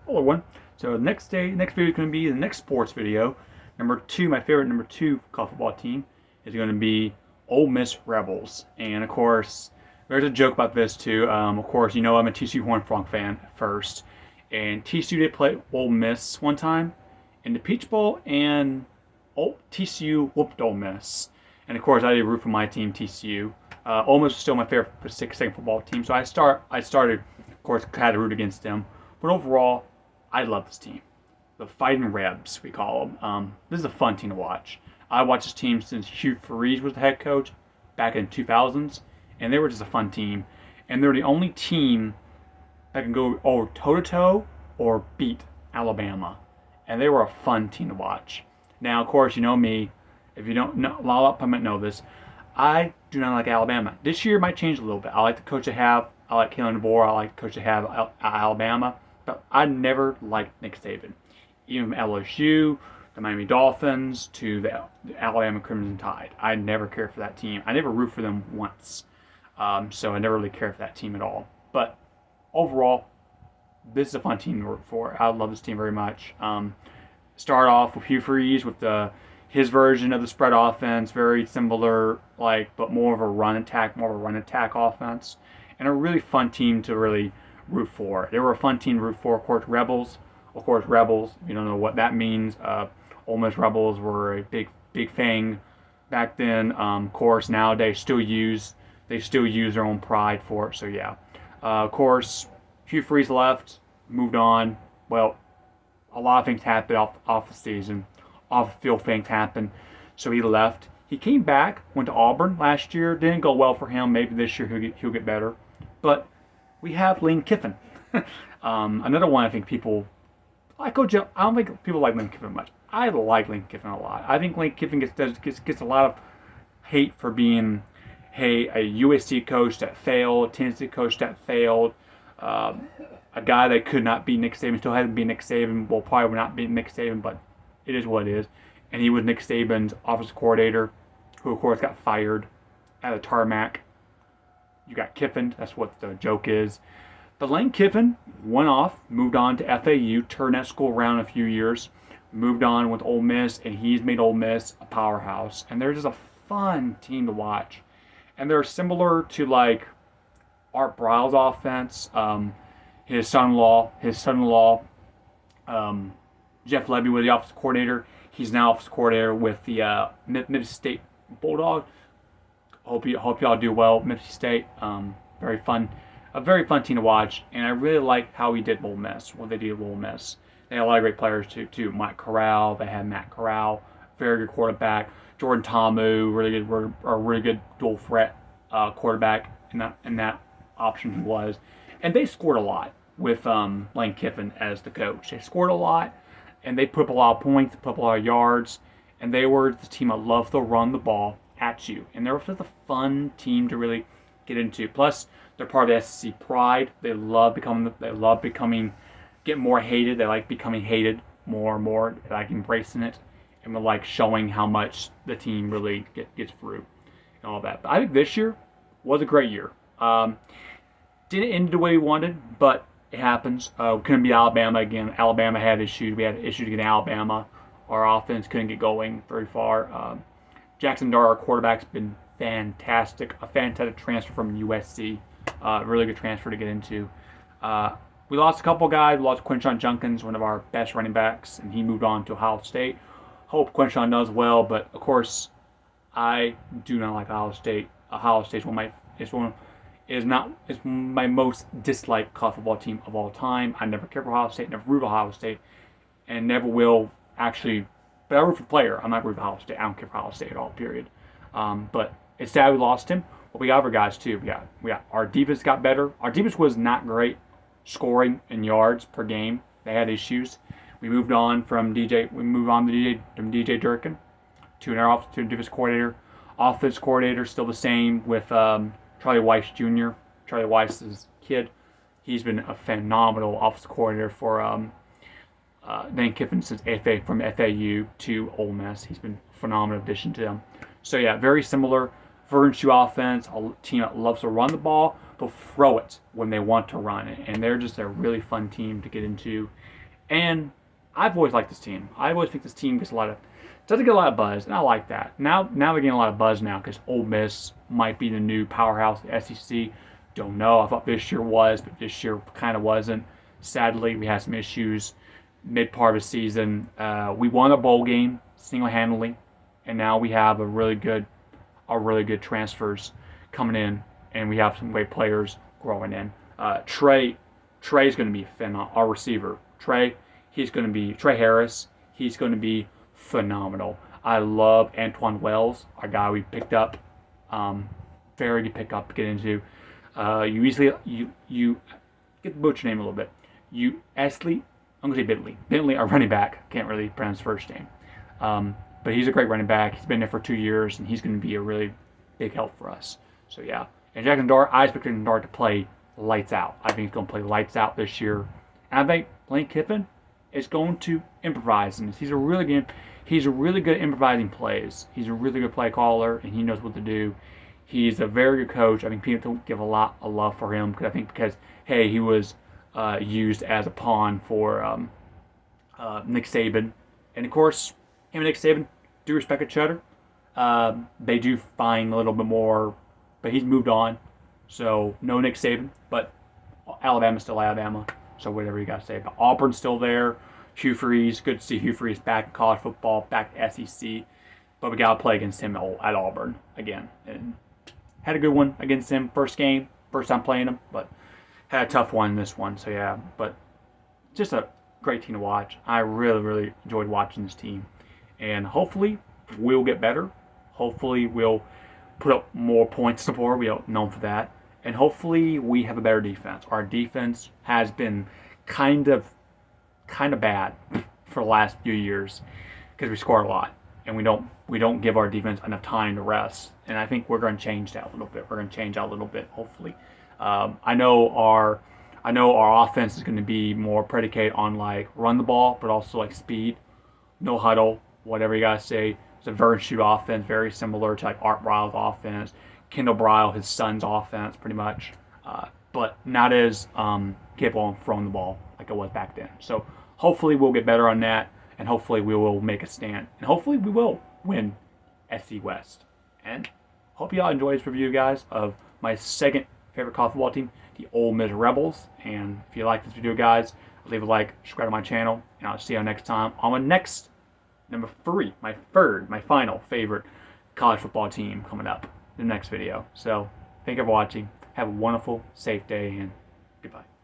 Hello, one. So next video is going to be the next sports video. Number two, my favorite number two college football team is going to be Ole Miss Rebels. And of course, there's a joke about this too. Of course, you know I'm a TCU Horned Frog fan first, and TCU did play Ole Miss one time in the Peach Bowl, and TCU whooped Ole Miss. And of course, I did root for my team, TCU. Ole Miss was still my favorite second football team, so I started, of course, had to root against them. But overall, I love this team. The Fighting Rebs, we call them. This is a fun team to watch. I watched this team since Hugh Freeze was the head coach back in 2000s, and they were just a fun team. And they're the only team that can go over toe-to-toe or beat Alabama. And they were a fun team to watch. Now, of course, you know me. If you don't know, a lot of people might know this. I do not like Alabama. This year might change a little bit. I like the coach they have. I like Kalen DeBoer. I like the coach they have at Alabama. But I never liked Nick Saban. Even from LSU, the Miami Dolphins, to the Alabama Crimson Tide. I never cared for that team. I never root for them once. So I never really cared for that team at all. But overall, this is a fun team to root for. I love this team very much. Start off with Hugh Freeze with his version of the spread offense, very similar, but more of a run attack offense, and a really fun team to really root for. They were a fun team to root for. Of course, Rebels. If you don't know what that means, Ole Miss Rebels were a big thing back then. Of course, nowadays they still use their own pride for it. So yeah. Of course, Hugh Freeze left, moved on. Well, a lot of things happened off the season. Off the field things happened. So he left. He came back, went to Auburn last year. Didn't go well for him. Maybe this year he'll get better. But we have Lane Kiffin. Another one I think people like. Coach, I don't think people like Lane Kiffin much. I like Lane Kiffin a lot. I think Lane Kiffin gets a lot of hate for being, a USC coach that failed, Tennessee coach that failed, a guy that could not beat Nick Saban, still hasn't beat Nick Saban. Well, probably will not beat Nick Saban, but it is what it is. And he was Nick Saban's offensive coordinator, who of course got fired at a tarmac. You got Kiffin. That's what the joke is. But Lane Kiffin went off, moved on to FAU, turned that school around a few years, moved on with Ole Miss, and he's made Ole Miss a powerhouse. And they're just a fun team to watch. And they're similar to Art Briles' offense. His son-in-law, Jeff Lebby was the offensive coordinator. He's now offensive coordinator with the Mississippi State Bulldogs. Hope y'all do well, Mississippi State. Very fun, a very fun team to watch, and I really like how he did Ole Miss. What they did with Ole Miss, they had a lot of great players too. Mike Corral, they had Matt Corral, very good quarterback. Jordan Ta'amu, really good dual threat quarterback in that option he was, and they scored a lot with Lane Kiffin as the coach. They scored a lot, and they put up a lot of points, put up a lot of yards, and they were the team that loved to run the ball at you. And they're just a fun team to really get into. Plus, they're part of the SEC pride. They love getting more hated. They like becoming hated more and more. They like embracing it. And they like showing how much the team really gets through and all that. But I think this year was a great year. Didn't end the way we wanted, but it happens. We couldn't beat Alabama again. Alabama had issues. We had issues against Alabama. Our offense couldn't get going very far. Jackson Dart, our quarterback's been fantastic. A fantastic transfer from USC. Really good transfer to get into. We lost a couple guys. We lost Quinshon Judkins, one of our best running backs, and he moved on to Ohio State. Hope Quinshon does well, but of course, I do not like Ohio State. Ohio State is my most disliked college football team of all time. I never cared for Ohio State, never root for Ohio State, and never will actually. But I root for the player. I'm not rooting for Ohio State. I don't care for Ohio State at all, period. But it's sad we lost him. But we got other guys too. We got our defense got better. Our defense was not great scoring in yards per game. They had issues. We moved on from DJ Durkin to a defense coordinator. Offense coordinator still the same with Charlie Weiss Jr. Charlie Weiss's kid. He's been a phenomenal offensive coordinator for Lane Kiffin since from FAU to Ole Miss. He's been a phenomenal addition to them. So yeah, very similar. Vernon offense, a team that loves to run the ball. They'll throw it when they want to run it, and they're just a really fun team to get into. And I've always liked this team. I always think this team doesn't get a lot of buzz, and I like that. Now they're getting a lot of buzz now because Ole Miss might be the new powerhouse of the SEC. Don't know. I thought this year was, but this year kind of wasn't. Sadly, we had some issues mid part of the season. We won a bowl game single-handedly, and now we have a really good transfers coming in, and we have some great players growing in. Trey's going to be phenomenal. Our receiver, Trey Harris. He's going to be phenomenal. I love Antoine Wells, our guy we picked up. Very good pickup to get into. You get the butcher name a little bit. I'm going to say Bentley. Bentley, our running back. Can't really pronounce his first name. But he's a great running back. He's been there for 2 years, and he's going to be a really big help for us. So, yeah. And Jackson Dart, I expect Jackson Dart to play lights out. I think he's going to play lights out this year. And I think Lane Kiffin is going to improvise. And he's a really good at improvising plays. He's a really good play caller, and he knows what to do. He's a very good coach. I think people give a lot of love for him because he was used as a pawn for Nick Saban. And, of course, him and Nick Saban do respect each other. They do find a little bit more, but he's moved on. So, no Nick Saban, but Alabama's still Alabama. So, whatever you got to say. But Auburn's still there. Hugh Freeze, good to see Hugh Freeze back in college football, back to SEC. But we got to play against him at Auburn again. And had a good one against him. First time playing him, but had a tough one in this one. So, yeah, but just a great team to watch. I really, really enjoyed watching this team. And hopefully we'll get better. Hopefully we'll put up more points on the board. We are known for that. And hopefully we have a better defense. Our defense has been kind of bad for the last few years because we score a lot and we don't give our defense enough time to rest. And I think we're going to change that a little bit. We're going to change that a little bit, hopefully. I know our offense is going to be more predicated on like run the ball, but also like speed, no huddle, whatever you gotta say. It's a Vernon offense, very similar to like Art Briles' offense, Kendall Briles, his son's offense, pretty much, but not as capable on throwing the ball like it was back then. So hopefully we'll get better on that, and hopefully we will make a stand, and hopefully we will win SC West. And hope y'all enjoyed this review, guys, of my second favorite college football team, the Ole Miss Rebels. And if you like this video, guys, leave a like, subscribe to my channel, and I'll see you next time on my next, number 3, my final favorite college football team coming up in the next video. So thank you for watching. Have a wonderful, safe day, and goodbye.